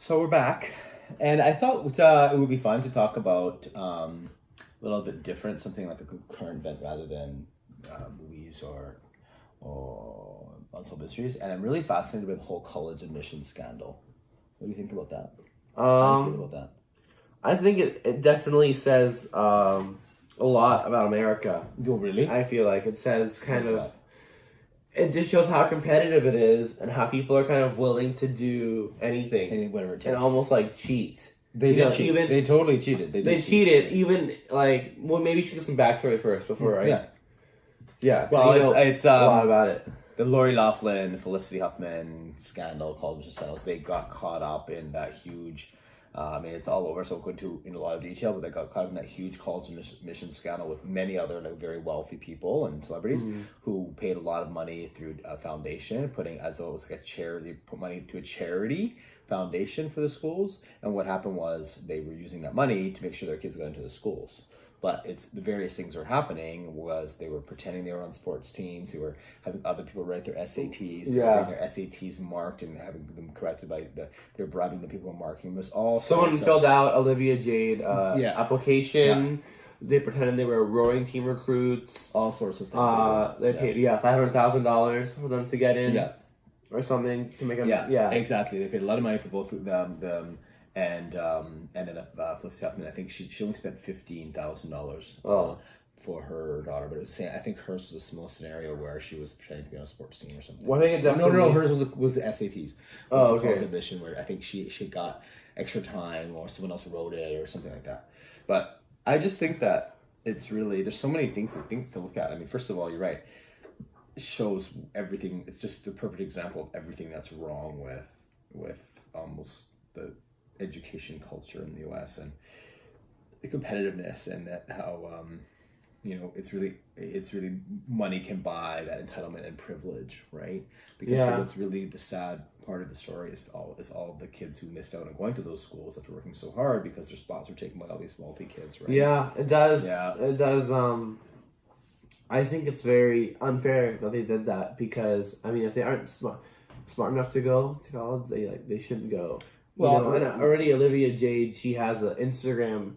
So we're back, and I thought it would be fun to talk about a little bit different, something like a current event rather than movies or unsolved mysteries. And I'm really fascinated with the whole college admissions scandal. What do you think about that? How do you feel about that? I think it definitely says a lot about America. Oh, really? I feel like it says it just shows how competitive it is and how people are kind of willing to do anything. Whatever it takes. And almost like cheat. They did cheat. They totally cheated. They cheated. Even like, well, maybe you should give some backstory first before I... Yeah. Yeah. Well, it's a lot about it. The Lori Loughlin, Felicity Huffman scandal, college scandals, they got caught up in that huge, it's all over, so I'll go into in a lot of detail, but they got caught up in that huge college admissions scandal with many other very wealthy people and celebrities who paid a lot of money through a foundation, putting as though it was like a charity, put money to a charity foundation for the schools. And what happened was they were using that money to make sure their kids got into the schools. But it's the various things that were happening was they were pretending they were on sports teams. They were having other people write their SATs. They were having their SATs marked and having them corrected by they were bribing the people who were marking. It was all someone filled out Olivia Jade application. Yeah. They pretended they were rowing team recruits. All sorts of things. They paid $500,000 for them to get in. Yeah. Or something to make them. Yeah, exactly. They paid a lot of money for both of them. And then Felicity Huffman, I think she only spent $15,000 for her daughter, but it was I think hers was a small scenario where she was trying to be on a sports team or something. Well, I think it definitely no, hers was the SATs. Okay. Admission where I think she got extra time or someone else wrote it or something like that. But I just think that it's really there's so many things to look at. I mean, first of all, you're right. It shows everything. It's just the perfect example of everything that's wrong with almost the education culture in the U.S. and the competitiveness and that how it's really money can buy that entitlement and privilege, right? Because what's really the sad part of the story is all of the kids who missed out on going to those schools after working so hard because their spots were taken by all these wealthy kids, right? Yeah, it does. Yeah. It does. I think it's very unfair that they did that because if they aren't smart enough to go to college, they shouldn't go. Well, and already Olivia Jade, she has an Instagram.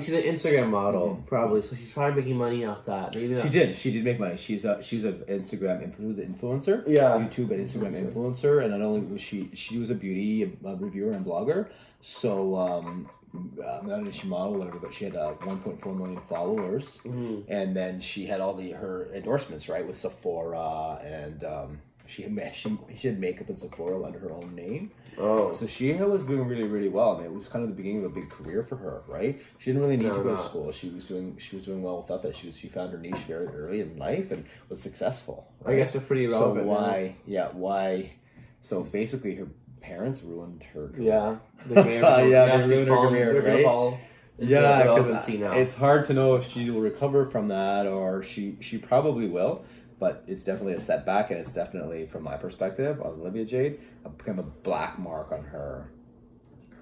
She's an Instagram model, probably, so she's probably making money off that. Maybe not. She did make money. She's an Instagram influencer. Yeah, YouTube and Instagram influencer, and not only was she was a beauty reviewer and blogger. So not only she modeled whatever, but she had 1.4 million followers, and then she had all her endorsements, right, with Sephora and. She had makeup in Sephora under her own name. Oh. So she was doing really, really well. I mean, it was kind of the beginning of a big career for her, right? She didn't really need to go to school. She was doing well without that. She found her niche very early in life and was successful. Right? I guess it's pretty relevant. So why? So basically, her parents ruined her career. Yeah. They ruined her career, right? Yeah, because it's hard to know if she will recover from that or she probably will. But it's definitely a setback, and it's definitely, from my perspective, on Olivia Jade, become a black mark on her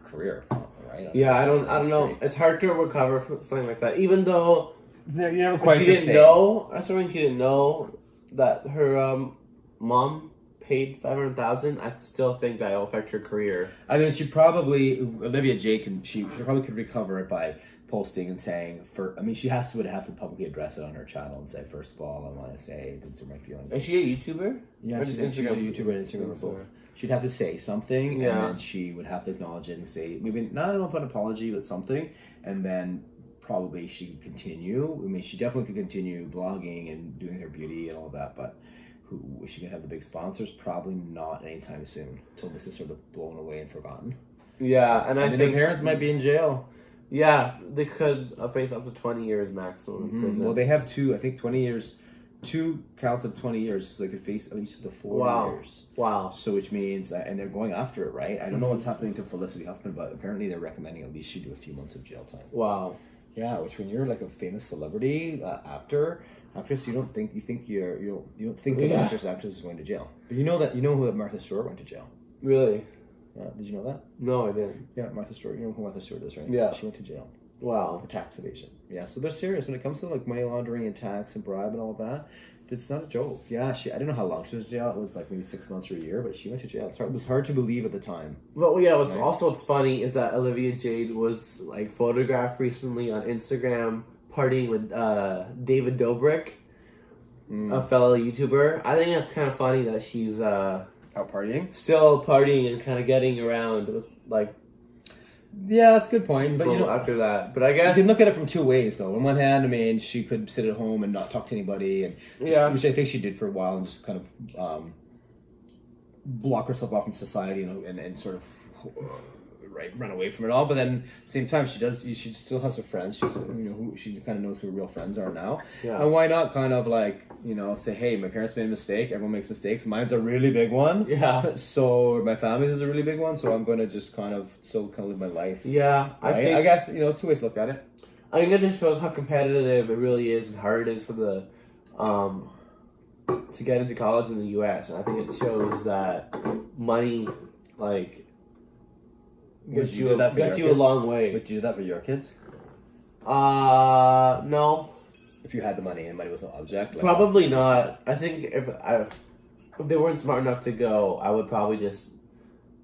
career, right? I don't know. It's hard to recover from something like that, even though you never quite she didn't know. I she didn't know that her mom paid $500,000. I still think that will affect her career. I mean, Olivia Jade she probably could recover it by posting and saying she would have to publicly address it on her channel and say, first of all, I want to say these are my feelings. Is she a YouTuber? Yeah, she's a YouTuber and Instagram both. She'd have to say something, and then she would have to acknowledge it and say maybe not an apology, but something, and then probably she could continue. I mean, she definitely could continue blogging and doing her beauty and all that, but is she gonna have the big sponsors? Probably not anytime soon. Until this is sort of blown away and forgotten. Yeah, and I think her parents might be in jail. Yeah, they could face up to 20 years maximum in prison. Well, they have 20 years, 2 counts of 20 years, so they could face at least up to 4 years. Wow. So which means, and they're going after it, right? I don't know what's happening to Felicity Huffman, but apparently they're recommending at least she do a few months of jail time. Wow. Yeah, which when you're like a famous celebrity, actress, you don't think of actress is going to jail. But you know that Martha Stewart went to jail. Really? Yeah, did you know that? No, I didn't. Yeah, Martha Stewart. You know who Martha Stewart is, right? Yeah. She went to jail. Wow. For tax evasion. Yeah, so they're serious when it comes to like money laundering and tax and bribe and all of that. It's not a joke. Yeah, I don't know how long she was in jail. It was like maybe 6 months or a year, but she went to jail. It was hard to believe at the time. Well, yeah. What's funny is that Olivia Jade was like photographed recently on Instagram partying with David Dobrik, a fellow YouTuber. I think that's kind of funny that she's out partying, still partying and kind of getting around with like. Yeah, that's a good point. But after that, but I guess you can look at it from two ways, though. On one hand, I mean, she could sit at home and not talk to anybody, and which I think she did for a while, and just kind of block herself off from society, and sort of run away from it all. But then at the same time, she still has her friends. She kind of knows who her real friends are now. Yeah. And why not kind of like say, hey, my parents made a mistake. Everyone makes mistakes. Mine's a really big one. Yeah. So my family's is a really big one. So I'm going to just kind of still kind of live my life. Yeah. Right? I guess two ways to look at it. I think it just shows how competitive it really is and hard it is for the to get into college in the U.S. And I think it shows that money gets you a long way. Would you do that for your kids? No. If you had the money and money was an object? Probably not. I think if they weren't smart enough to go, I would probably just,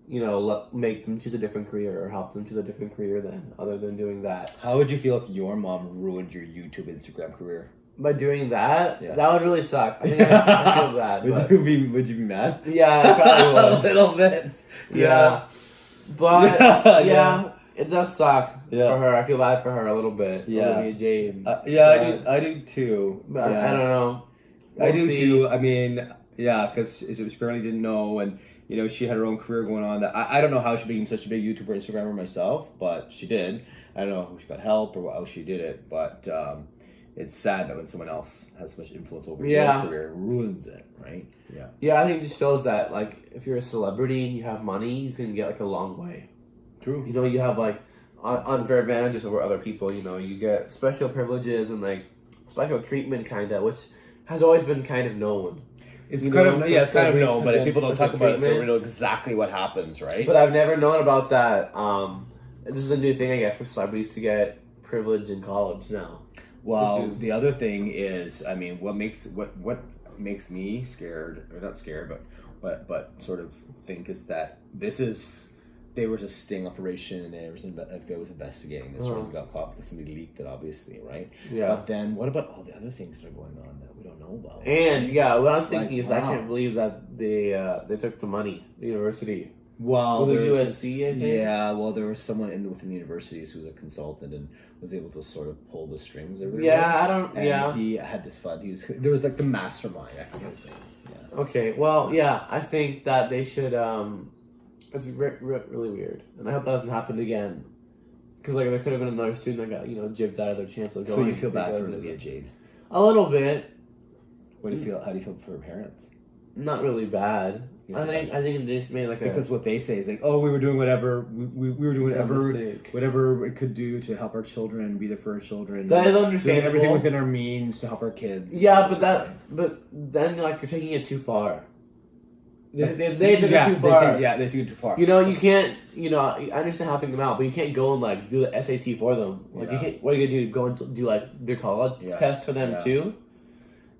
make them choose a different career or help them choose a different career other than doing that. How would you feel if your mom ruined your YouTube, Instagram career? By doing that, that would really suck. I think I feel bad. Would you be mad? Yeah, I probably would. A little bit. Yeah. But, it does suck for her. I feel bad for her a little bit. Yeah. Olivia Jade. I do too. But I don't know. I do too. I mean, because she apparently didn't know, and she had her own career going on. That I don't know how she became such a big YouTuber, Instagrammer myself, but she did. I don't know if she got help or how she did it, but it's sad that when someone else has so much influence over your career, it ruins it, right? Yeah. Yeah, I think it just shows that if you're a celebrity and you have money, you can get a long way. True. You have unfair advantages over other people. You get special privileges and special treatment, which has always been kind of known. It's kind of known, but if people don't talk about it, so we know exactly what happens, right? But I've never known about that. This is a new thing, I guess, for celebrities to get privilege in college now. Well, the other thing is, I mean, what makes me scared, or not scared, but sort of think is that they were just a sting operation, and it was investigating this, and got caught because somebody leaked it, obviously, right? Yeah. But then, what about all the other things that are going on that we don't know about? And what I'm thinking is, I can't believe that they took the money, the university. Well, there was USC, I think. Yeah, well, there was someone within the universities who was a consultant and was able to sort of pull the strings everywhere. Yeah, he had this fund. There was the mastermind. I forget his name. Yeah. Okay, well, I think that they should. It's really weird, and I hope that doesn't happen again. Because there could have been another student that got jibbed out of their chance of going. So you feel bad for Olivia Jade? A little bit. What do you feel? How do you feel for her parents? Not really bad. I think they just made because what they say is oh, we were doing whatever we were doing whatever it could do to help our children, be there for our children. That is understandable. Everything within our means to help our kids. Yeah, but then you're taking it too far. They took it too far. They took it too far. You can't. I understand helping them out, but you can't go and do the SAT for them. You can't. What are you gonna do? Go and do their college test for them too?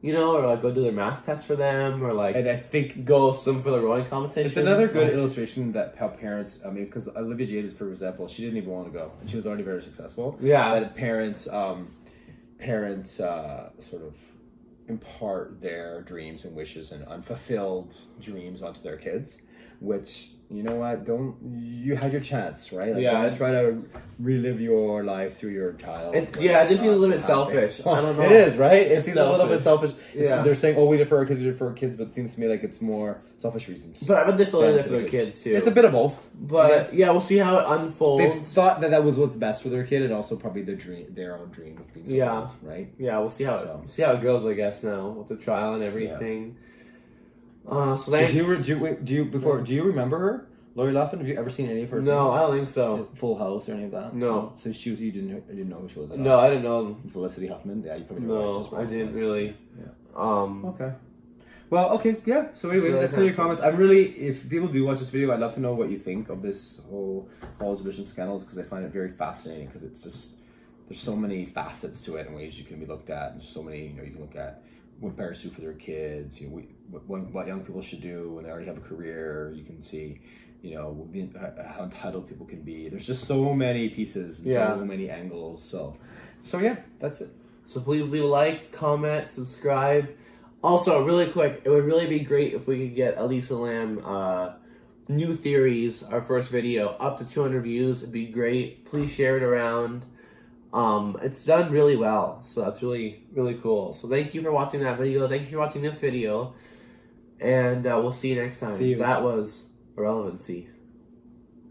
Or go do their math test for them, or and I think go swim for the rowing competition. It's another good illustration that how parents. I mean, because Olivia Jade is a perfect example. She didn't even want to go, and she was already very successful. Yeah, that parents sort of impart their dreams and wishes and unfulfilled dreams onto their kids, which you had your chance, right? Don't try to relive your life through your child. It just seems a little bit selfish. I don't know. It is, right? It seems selfish. A little bit selfish. They're saying, we did for our kids, but it seems to me like it's more selfish reasons. But I bet they still did it for their kids too. It's a bit of both. But we'll see how it unfolds. They thought that was what's best for their kid, and also probably their own dream of being fulfilled, right? Yeah, we'll see how it goes, I guess, now with the trial and everything. Do you remember her? Lori Loughlin, have you ever seen any of her No, films? I don't think so. Full House or any of that? No. So you didn't know who she was at all? No, I didn't know. Felicity Huffman? Yeah, you probably know. No, I didn't really. Yeah. Okay. Well, okay, yeah. So anyway, that's in your comments. If people do watch this video, I'd love to know what you think of this whole college admission scandals, because I find it very fascinating, because it's just, there's so many facets to it and ways you can be looked at, and there's so many, you can look at what parents do for their kids, you know, what young people should do when they already have a career. You can see, you know, how entitled people can be. There's just so many pieces, and so many angles. So yeah, that's it. So please leave a like, comment, subscribe. Also, really quick, it would really be great if we could get Elisa Lam New Theories, our first video, up to 200 views. It'd be great. Please share it around. It's done really well, so that's really, really cool. So thank you for watching that video. Thank you for watching this video. And we'll see you next time. See you. That was Irrelevancy.